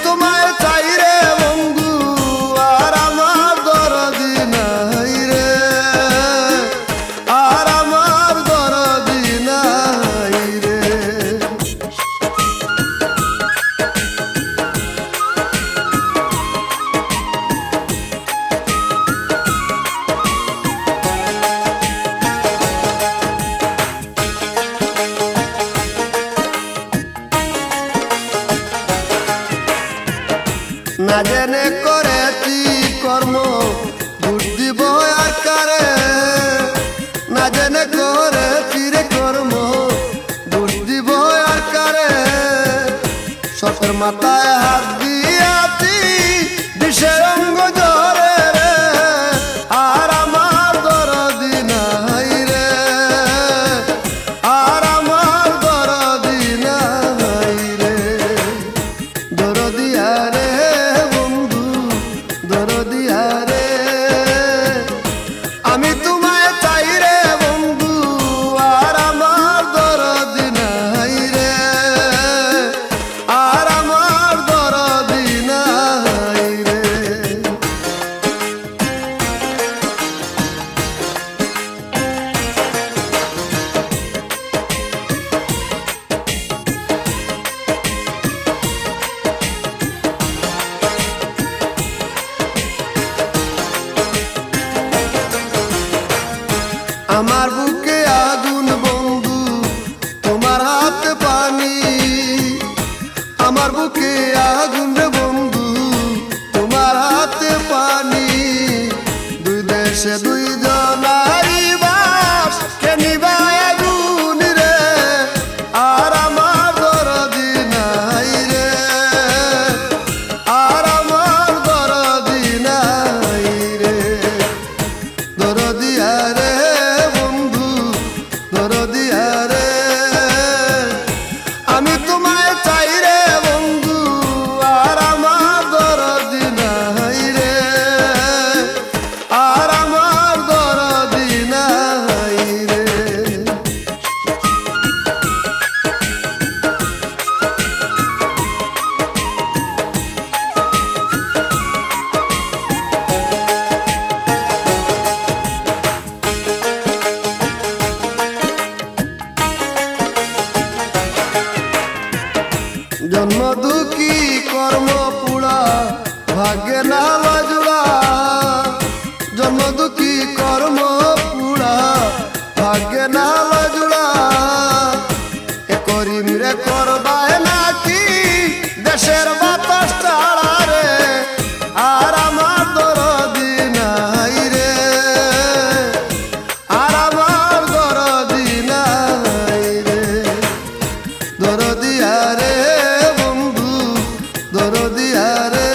তোমায় চাই রে বন্ধু, আর আমার দরদি নাই রে, আর আমার দরদি নাই রে। না জেনে করেছি কর্ম দোষ দিব আর কারে, না জেনে করেছি রে কর্ম দোষ দিব আর কারে। সতের মাথায় হাত দিয়াছি বিষের অঙ্গ জ্বরে রে, আর আমার দরদি নাই রে, আর আমার দরদি নাই রে। দরদিয়া রে বন্ধু, দরদিয়া রে, আমি তোমায় চাই রে বন্ধু, আর আমার দরদি নাই রে, আর আমার দরদি নাই রে। আমার বুকে আগুন বন্ধু, তোমার হাতে পানি, আমার বুকে আগুন রে বন্ধু, তোমার হাতে পানি। দুই দেশে দুই জনারি বাস, কে নিভায় আগুন রে, আর আমার দরদি নাই রে, আর আমার দরদি নাই রে। দরদিয়া রে বন্ধু, দরদিয়া রে, আমি তোমায় চাই রে বন্ধু, আর আমার দরদি নাই রে, আর আমার দরদি নাই রে। জন্ম দুঃখী কর্ম পুড়া ভাগ্যে না লাজুড়া, জন্ম দুঃখী কর্ম পুড়া ভাগ্যে না লাজুড়া। এ করিম রে করবায় নাকি দেশের বাতাস ছাড়া রে, আর আমার দরদি নাই রে, আর আমার দরদি নাই রে। দরদিয়া রে বন্ধু, দরদিয়া রে।